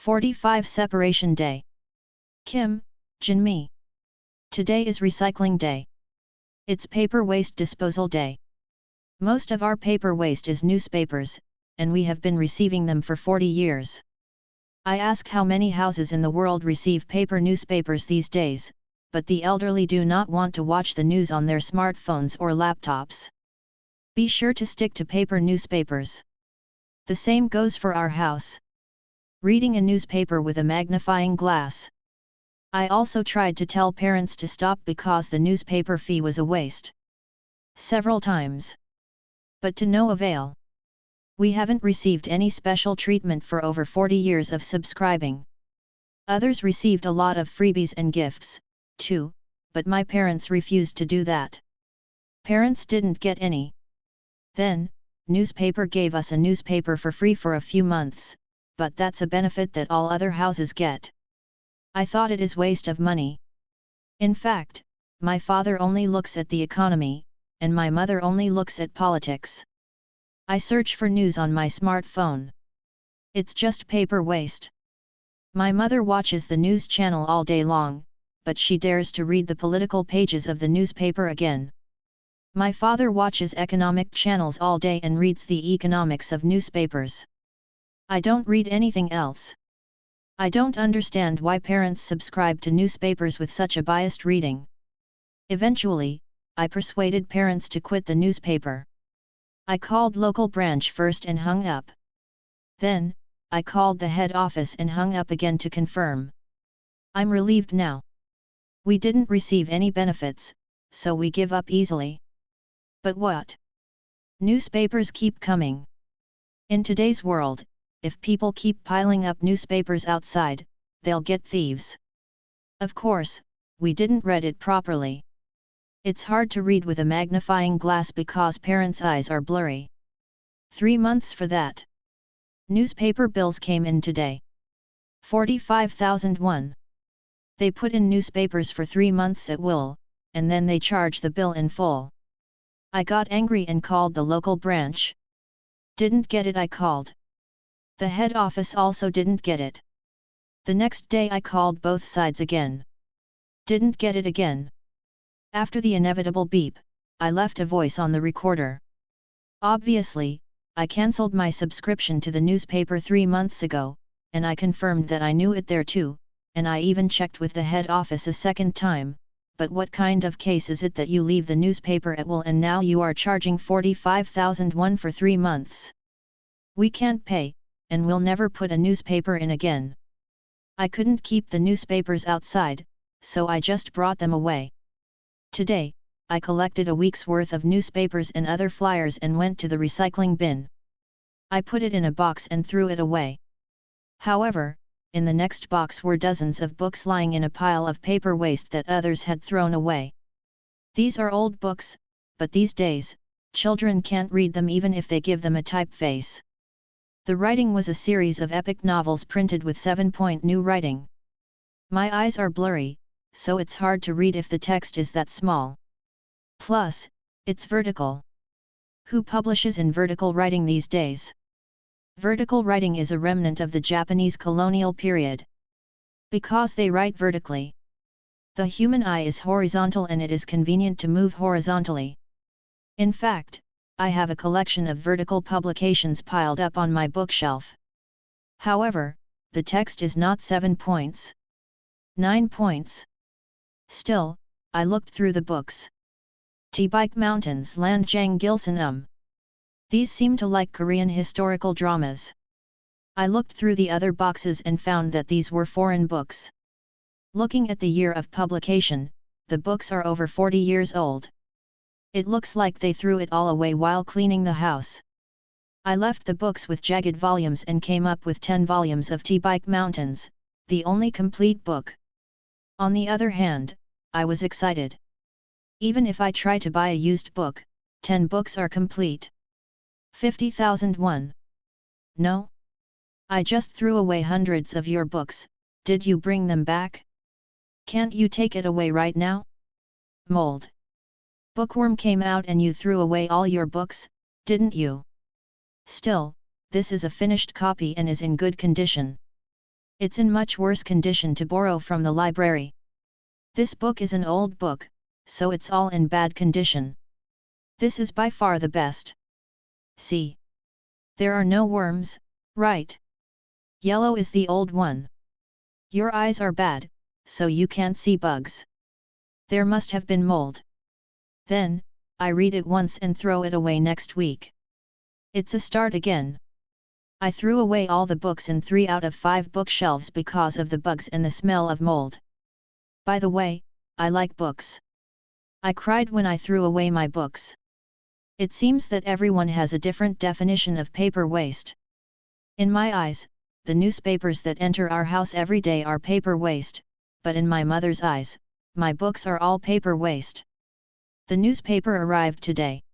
45 Separation Day. Kim, Jinmi. Today is Recycling Day. It's Paper Waste Disposal Day. Most of our paper waste is newspapers, and we have been receiving them for 40 years. I ask how many houses in the world receive paper newspapers these days, but the elderly do not want to watch the news on their smartphones or laptops. Be sure to stick to paper newspapers. The same goes for our house. Reading a newspaper with a magnifying glass. I also tried to tell parents to stop because the newspaper fee was a waste. Several times. But to no avail. We haven't received any special treatment for over 40 years of subscribing. Others received a lot of freebies and gifts, too, but my parents refused to do that. Parents didn't get any. Then, newspaper gave us a newspaper for free for a few months, but that's a benefit that all other houses get. I thought it is waste of money. In fact, my father only looks at the economy, and my mother only looks at politics. I search for news on my smartphone. It's just paper waste. My mother watches the news channel all day long, but she dares to read the political pages of the newspaper again. My father watches economic channels all day and reads the economics of newspapers. I don't read anything else. I don't understand why parents subscribe to newspapers with such a biased reading. Eventually, I persuaded parents to quit the newspaper. I called local branch first and hung up. Then, I called the head office and hung up again to confirm. I'm relieved now. We didn't receive any benefits, so we give up easily. But what? Newspapers keep coming. In today's world, if people keep piling up newspapers outside, they'll get thieves. Of course, we didn't read it properly. It's hard to read with a magnifying glass because parents' eyes are blurry. 3 months for that. Newspaper bills came in today. 45,001. They put in newspapers for 3 months at will, and then they charge the bill in full. I got angry and called the local branch. Didn't get it. I called. The head office also didn't get it. The next day I called both sides again. Didn't get it again. After the inevitable beep, I left a voice on the recorder. Obviously, I cancelled my subscription to the newspaper 3 months ago, and I confirmed that I knew it there too, and I even checked with the head office a second time. But what kind of case is it that you leave the newspaper at will and now you are charging 45,001 for 3 months? We can't pay, and we'll never put a newspaper in again. I couldn't keep the newspapers outside, so I just brought them away. Today, I collected a week's worth of newspapers and other flyers and went to the recycling bin. I put it in a box and threw it away. However, in the next box were dozens of books lying in a pile of paper waste that others had thrown away. These are old books, but these days, children can't read them even if they give them a typeface. The writing was a series of epic novels printed with 7-point new writing. My eyes are blurry, so it's hard to read if the text is that small. Plus, it's vertical. Who publishes in vertical writing these days? Vertical writing is a remnant of the Japanese colonial period. Because they write vertically. The human eye is horizontal and it is convenient to move horizontally. In fact, I have a collection of vertical publications piled up on my bookshelf. However, the text is not 7 points. 9 points. Still, I looked through the books. T-Bike Mountains Land Jang Gilson These seem to like Korean historical dramas. I looked through the other boxes and found that these were foreign books. Looking at the year of publication, the books are over 40 years old. It looks like they threw it all away while cleaning the house. I left the books with jagged volumes and came up with 10 volumes of T-Bike Mountains, the only complete book. On the other hand, I was excited. Even if I try to buy a used book, 10 books are complete. 50,001. No? I just threw away hundreds of your books, did you bring them back? Can't you take it away right now? Mold. Bookworm came out and you threw away all your books, didn't you? Still, this is a finished copy and is in good condition. It's in much worse condition to borrow from the library. This book is an old book, so it's all in bad condition. This is by far the best. See. There are no worms, right? Yellow is the old one. Your eyes are bad, so you can't see bugs. There must have been mold. Then, I read it once and throw it away next week. It's a start again. I threw away all the books in 3 out of 5 bookshelves because of the bugs and the smell of mold. By the way, I like books. I cried when I threw away my books. It seems that everyone has a different definition of paper waste. In my eyes, the newspapers that enter our house every day are paper waste, but in my mother's eyes, my books are all paper waste. The newspaper arrived today.